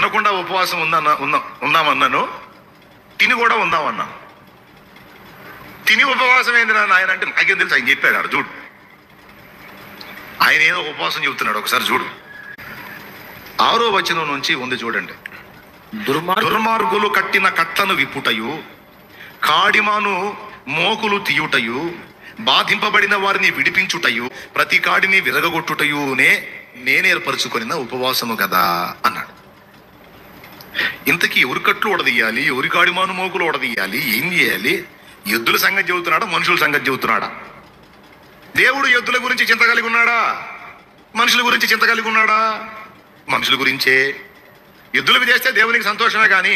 తినకుండా ఉపవాసం ఉందామన్నాను, తిని కూడా ఉందామన్నా. తిని ఉపవాసం ఏంది నాయన అంటే నాకేం తెలుసు, ఆయన చెప్పాడు. చూడు, ఆయన ఏదో ఉపవాసం చెబుతున్నాడు, ఒకసారి చూడు. 6వ వచనం నుంచి ఉంది చూడండి. దుర్మార్గులు కట్టిన కట్లను విప్పుటయు, కాడిమాను మోకులు తీయుటయు, బాధింపబడిన వారిని విడిపించుటయు, ప్రతి కాడిని విరగొట్టుటయునే నేనేర్పరచుకొనిన ఉపవాసము కదా అన్నాడు. ఇంతకీ ఎవరి కట్లు ఉడదీయాలి, ఎవరి కాడిమాను మోకులు ఉడదీయాలి, ఏం చేయాలి? ఎద్దుల సంగతి చెబుతున్నాడా, మనుషుల సంగతి చెబుతున్నాడా? దేవుడు ఎద్దుల గురించి చింత కలిగి ఉన్నాడా, మనుషుల గురించి చింత కలిగి ఉన్నాడా? మనుషుల గురించే. ఎద్దులకు చేస్తే దేవునికి సంతోషమే, కానీ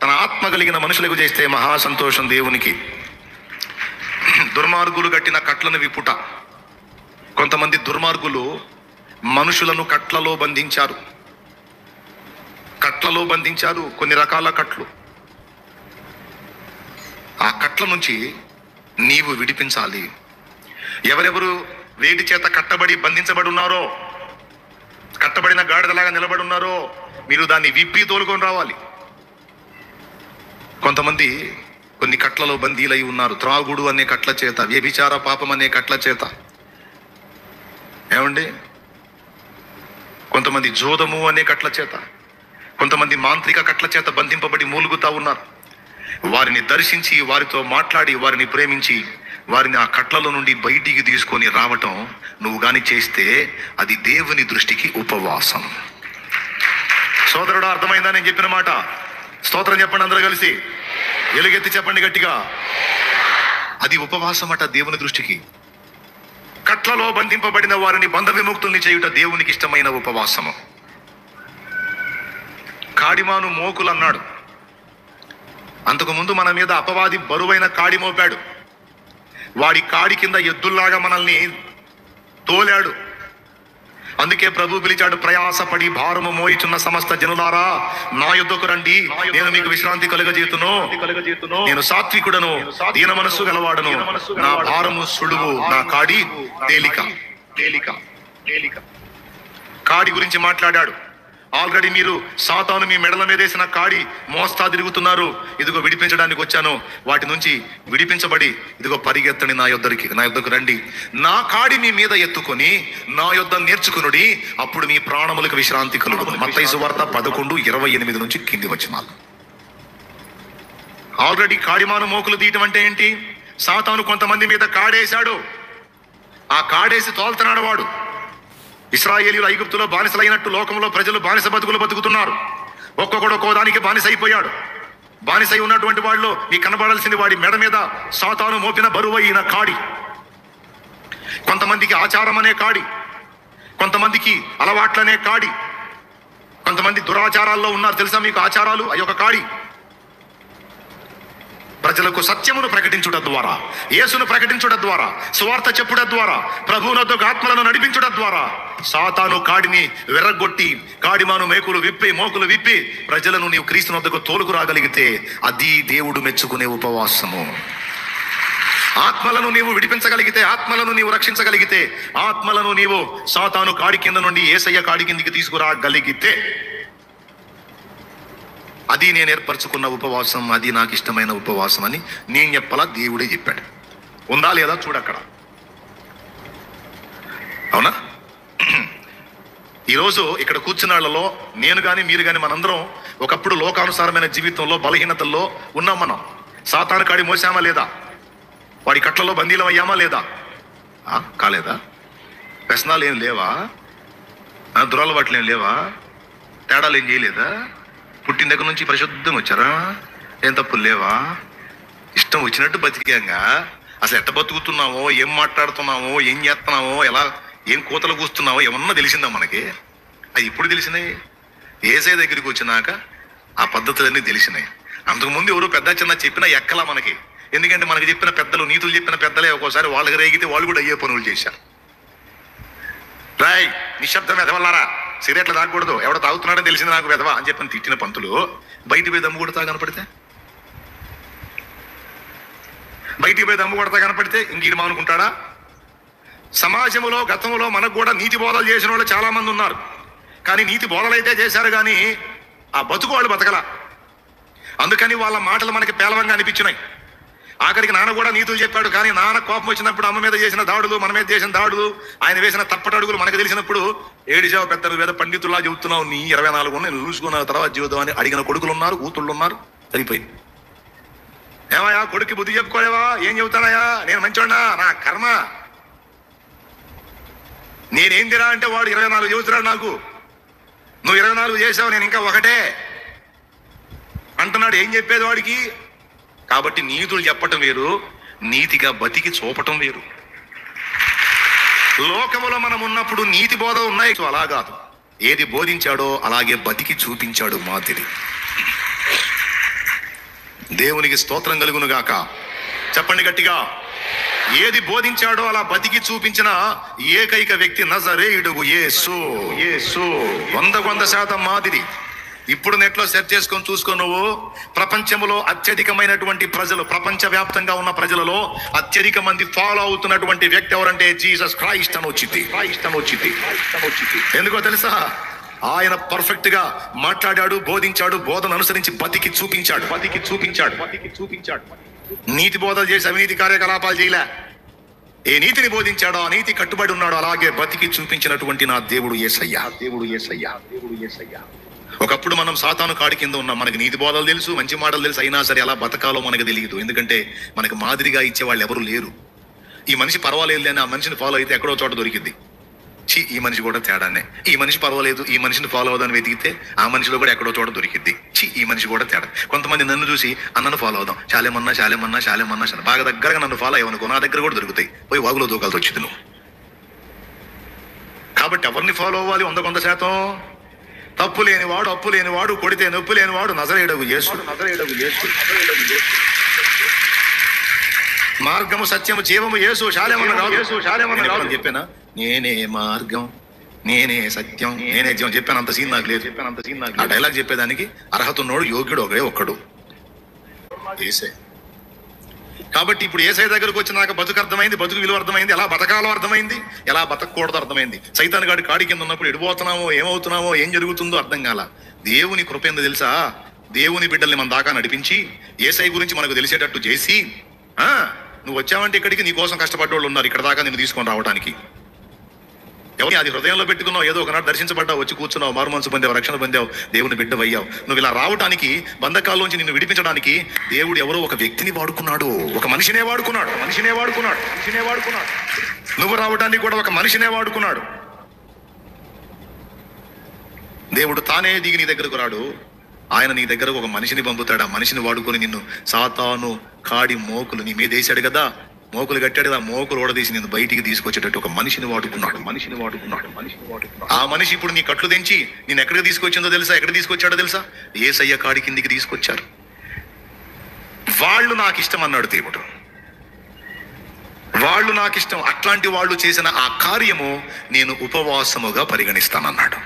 తన ఆత్మ కలిగిన మనుషులకు చేస్తే మహా సంతోషం దేవునికి. దుర్మార్గులు కట్టిన కట్లను విప్పుట. కొంతమంది దుర్మార్గులు మనుషులను కట్లలో బంధించారు. కొన్ని రకాల కట్లు. ఆ కట్ల నుంచి నీవు విడిపించాలి. ఎవరెవరు వేటి చేత కట్టబడి బంధించబడి ఉన్నారో, కట్టబడిన గాడిదలాగా నిలబడి ఉన్నారో, మీరు దాన్ని విప్పి తోలుకొని రావాలి. కొంతమంది కొన్ని కట్లలో బందీలై ఉన్నారు. త్రాగుడు అనే కట్ల చేత, వ్యభిచార పాపం అనే కట్ల చేత, ఏమండి, కొంతమంది జోదము అనే కట్ల చేత, కొంతమంది మాంత్రిక కట్ల చేత బంధింపబడి మూలుగుతా ఉన్నారు. వారిని దర్శించి, వారితో మాట్లాడి, వారిని ప్రేమించి, వారిని ఆ కట్లలో నుండి బయటికి తీసుకొని రావటం నువ్వు గాని చేస్తే అది దేవుని దృష్టికి ఉపవాసం. సోదరుడు, అర్థమైందా నేను చెప్పిన మాట? స్తోత్రం చెప్పండి అందరూ కలిసి, ఎలుగెత్తి చెప్పండి గట్టిగా. అది ఉపవాసం అట దేవుని దృష్టికి. కట్లలో బంధింపబడిన వారిని బంధ విముక్తుల్ని చేయుట దేవునికి ఇష్టమైన ఉపవాసము. కాడిమాను మోకులు అన్నాడు. అంతకుముందు మన మీద అపవాది బరువైన కాడి మోపాడు. వాడి కాడి కింద ఎద్దుల్లాగా మనల్ని తోలాడు. అందుకే ప్రభు పిలిచాడు, ప్రయాసపడి భారము మోయిచున్న సమస్త జనులారా నా యొద్దకు రండి, నేను మీకు విశ్రాంతి కలుగజేతును. నేను సాత్వికుడను, దీన మనస్సు గలవాడను, నా భారము సులువు, నా కాడి తేలిక. కాడి గురించి మాట్లాడాడు. ఆల్రెడీ మీరు సాతాను మీ మెడల మీద వేసిన కాడి మోస్తా తిరుగుతున్నారు. ఇదిగో విడిపించడానికి వచ్చాను. వాటి నుంచి విడిపించబడి ఇదిగో పరిగెత్తండి, నా యొద్దకు రండి. నా కాడి మీ మీద ఎత్తుకొని నా యొద్ద నేర్చుకునుడి, అప్పుడు మీ ప్రాణములకు విశ్రాంతి కలుగును. మత్తయి సువార్త 11:28 నుంచి కింది వచనాలు. ఆల్రెడీ కాడిమాను మోకులు తీయటం అంటే ఏంటి? సాతాను కొంతమంది మీద కాడేశాడు. ఆ కాడేసి తోలుతున్నాడు వాడు. ఇశ్రాయేలీయులు ఐగుప్తులో బానిసలైనట్టు లోకంలో ప్రజలు బానిస బతుకులు బతుకుతున్నారు. ఒక్కొక్కడు ఒక్కో దానికి బానిస అయిపోయాడు. బానిసై ఉన్నటువంటి వాళ్ళు మీకు కనబడాల్సింది వాడి మెడ మీద సాతాను మోపిన బరువైన కాడి. కొంతమందికి ఆచారం అనే కాడి, కొంతమందికి అలవాట్లనే కాడి, కొంతమంది దురాచారాల్లో ఉన్నారు. తెలుసా మీకు ఆచారాలు? అవి ఒక కాడి. ప్రజలకు సత్యమును ప్రకటించుట ద్వారా, యేసును ప్రకటించుట ద్వారా, సువార్త చెప్పుట ద్వారా, ప్రభువునొద్దకు ఆత్మలను నడిపించుట ద్వారా సాతాను కాడిని విర్రగొట్టి, కాడిమాను మోకులు విప్పి ప్రజలను నీవు క్రీస్తునొద్దకు తోలుకు రాగలిగితే అది దేవుడు మెచ్చుకునే ఉపవాసము. ఆత్మలను నీవు విడిపించగలిగితే, ఆత్మలను నీవు రక్షించగలిగితే, ఆత్మలను నీవు సాతాను కాడి కింద నుండి యేసయ్య కాడి కిందికి తీసుకురాగలిగితే అది నేను ఏర్పరచుకున్న ఉపవాసం, అది నాకు ఇష్టమైన ఉపవాసం అని నేను చెప్పాలా? దేవుడే చెప్పాడు. ఉందా లేదా చూడు అక్కడ. అవునా? ఈరోజు ఇక్కడ కూర్చున్న వాళ్ళలో నేను కానీ మీరు కానీ మనందరం ఒకప్పుడు లోకానుసారమైన జీవితంలో బలహీనతల్లో ఉన్నాం. మనం సాతాను కాడి మోసామా లేదా? వాడి కట్లలో బందీలం అయ్యామా లేదా? కాలేదా? వ్యసనాలు ఏం లేవా? దురలవాట్లు ఏం లేవా? తేడాలు ఏం చేయలేదా? పుట్టిన దగ్గర నుంచి పరిశుద్ధంగా వచ్చారా? ఏం తప్పులు లేవా? ఇష్టం వచ్చినట్టు బతికాంగా. అసలు ఎట్ట బతుకుతున్నామో, ఏం మాట్లాడుతున్నామో, ఏం చేస్తున్నామో, ఏం కోతలు కూస్తున్నామో ఏమన్నా తెలిసిందా మనకి? అది ఇప్పుడు తెలిసినాయి. యేసయ్య దగ్గరికి వచ్చినాక ఆ పద్ధతులన్నీ తెలిసినాయి. అంతకుముందు ఎవరు పెద్ద చిన్న చెప్పినా ఎక్కలా మనకి. ఎందుకంటే మనకి చెప్పిన పెద్దలు, నీతులు చెప్పిన పెద్దలే ఒక్కోసారి వాళ్ళకి రేగితే వాళ్ళు కూడా అయ్యే పనులు చేశారు. రాయ్ నిశ్శబ్దం ఎదవల్లారా, సిగరెట్లు తాగకూడదు, ఎవడో తాగుతున్నాడని తెలిసింది నాకు వెదవా అని చెప్పని తిట్టిన పంతులు బయటికి పోయి దమ్ము కొడతా కనపడితే ఇంక మానుకుంటాడా? సమాజంలో గతంలో మనకు కూడా నీతి బోధలు చేసిన వాళ్ళు చాలా మంది ఉన్నారు. కానీ నీతి బోధలు అయితే చేశారు, కానీ ఆ బతుకు వాళ్ళు బతకలా. అందుకని వాళ్ళ మాటలు మనకి పేలవంగా అనిపించినాయి. ఆఖరికి నాన్న కూడా నీతులు చెప్పాడు. కానీ నాన్న కోపం వచ్చినప్పుడు అమ్మ మీద చేసిన దాడులు, మన మీద చేసిన దాడులు, ఆయన వేసిన తప్పటడుగులు మనకు తెలిసినప్పుడు ఏడిచావు, పెద్ద వేద పండితుల్లా చెబుతున్నావు, నీ 24 నేను చూసుకున్న తర్వాత జీవితం అని అడిగిన కొడుకులు ఉన్నారు, కూతుళ్ళు ఉన్నారు. సరిపోయింది. ఏమయ్యా కొడుక్కి బుద్ధి చెప్పుకోలేవా? ఏం చెబుతానయ్యా, నేను మంచోడా, నా కర్మ, నేనేం తిరా అంటే వాడు 24 చెబుతున్నాడు నాకు. నువ్వు 24 చేసావు, నేను ఇంకా ఒకటే అంటున్నాడు. ఏం చెప్పేది వాడికి? కాబట్టి నీతులు చెప్పటం వేరు, నీతిగా బతికి చూపటం వేరు. లోకములో మనం ఉన్నప్పుడు నీతి బోధ ఉన్నాయి, అలా కాదు. ఏది బోధించాడో అలాగే బతికి చూపించాడు మాదిరి. దేవునికి స్తోత్రం కలుగును గాక. చెప్పండి గట్టిగా. ఏది బోధించాడో అలా బతికి చూపించిన ఏకైక వ్యక్తి నజరేయుడు యేసు. 100% మాదిరి. ఇప్పుడు నెట్లో సెర్చ్ చేసుకొని చూసుకో. నువ్వు ప్రపంచంలో అత్యధికమైనటువంటి ప్రజలు, ప్రపంచవ్యాప్తంగా ఉన్న ప్రజలలో అత్యధిక మంది ఫాలో అవుతున్నటువంటి వ్యక్తి ఎవరంటే జీసస్ క్రైస్ట్ అని వచ్చింది. ఎందుకో తెలుసా? ఆయన పర్ఫెక్ట్ గా మాట్లాడాడు, బోధించాడు, బోధన అనుసరించి బతికి చూపించాడు. నీతి బోధలు చేసి అవినీతి కార్యకలాపాలు చేయలే. ఏ నీతిని బోధించాడో ఆ నీతి కట్టుబడి ఉన్నాడో అలాగే బతికి చూపించినటువంటి నా దేవుడు యేసయ్య. ఒకప్పుడు మనం సాతాను కాడి కింద ఉన్నాం. మనకి నీతి బోధలు తెలుసు, మంచి మాటలు తెలుసు, అయినా సరే ఎలా బతకాలో మనకు తెలియదు. ఎందుకంటే మనకు మాదిరిగా ఇచ్చే వాళ్ళు ఎవరు లేరు. ఈ మనిషి పర్వాలేదు అని ఆ మనిషిని ఫాలో అయితే ఎక్కడో చోట దొరికింది. ఈ మనిషి కూడా తేడానే. ఈ మనిషి పర్వాలేదు, ఈ మనిషిని ఫాలో అవుదాన్ని వెతికితే ఆ మనిషిలో కూడా ఎక్కడో చోట దొరికిద్ది. ఈ మనిషి కూడా తేడా. కొంతమంది నన్ను చూసి అన్నను ఫాలో అవుదాం, చాలేమన్నా బాగా దగ్గరగా నన్ను ఫాలో అయ్యనుకో, నా దగ్గర కూడా దొరుకుతాయి. పోయి వాగులో దూకాల్సి వచ్చింది నువ్వు. కాబట్టి ఎవరిని ఫాలో అవ్వాలి? 100% తప్పు లేనివాడు, అప్పు లేనివాడు, కొడితే నొప్పు లేనివాడు నజరేయుడగు యేసు. మార్గము, సత్యము, జీవము యేసు. శాలేమన్నా చెప్పానా? నేనే మార్గం, నేనే సత్యం, నేనే జీవం చెప్పాను. అంత సీన్ నాకు లేదు. ఆ డైలాగ్ చెప్పేదానికి అర్హత ఉన్నోడు, యోగ్యుడు ఒక్కడు, యేసే. కాబట్టి ఇప్పుడు యేసయ్య దగ్గరకు వచ్చి నాకు బతుకు అర్థమైంది, బతుకు విలువ అర్థమైంది, ఎలా బతకాలో అర్థమైంది, ఎలా బతకూడదో అర్థమైంది. సైతాన్ గాడి కాడి కింద ఉన్నప్పుడు ఎడిపోతున్నామో, ఏమవుతున్నామో, ఏం జరుగుతుందో అర్థం కాల. దేవుని కృప ఏందో తెలుసా? దేవుని బిడ్డల్ని మన దాకా నడిపించి యేసయ్య గురించి మనకు తెలిసేటట్టు చేసి, నువ్వు వచ్చావంటే ఇక్కడికి నీ కోసం కష్టపడ్డోళ్ళు ఉన్నారు ఇక్కడ దాకా నిన్ను తీసుకొని రావడానికి. ఎవరి అది హృదయంలో పెట్టుకున్నావు, ఏదో ఒకనాడు దర్శించబడ్డావు, వచ్చి కూర్చున్నావు, మారుమనసు పొందావు, రక్షణ పొందావు, దేవుని బిడ్డవయ్యావు. నువ్వు ఇలా రావడానికి, బంధకాల్లోంచి నిన్ను విడిపించడానికి దేవుడు ఎవరో ఒక వ్యక్తిని వాడుకున్నాడు, ఒక మనిషినే వాడుకున్నాడు. నువ్వు రావడానికి కూడా ఒక మనిషినే వాడుకున్నాడు. దేవుడు తానే దిగి నీ దగ్గరకు రాడు, ఆయన నీ దగ్గరకు ఒక మనిషిని పంపుతాడు. ఆ మనిషిని వాడుకొని నిన్ను సాతాను కాడి మోకులు నీ మీద వేసాడు కదా, మోకులు కట్టాడు కదా, మోకులు ఓడదీసి నేను బయటికి తీసుకొచ్చేటట్టు ఒక మనిషిని వాడుకున్నాడు. ఆ మనిషి ఇప్పుడు నీ కట్లు తెంచి నేను ఎక్కడికి తీసుకొచ్చిందో తెలుసా? ఎక్కడ తీసుకొచ్చాడో తెలుసా? యేసయ్య కాడి కిందికి తీసుకొచ్చారు. వాళ్ళు నాకు ఇష్టం అన్నాడు దేవుడు. వాళ్ళు నాకు ఇష్టం. అట్లాంటి వాళ్ళు చేసిన ఆ కార్యము నేను ఉపవాసముగా పరిగణిస్తానన్నాడు.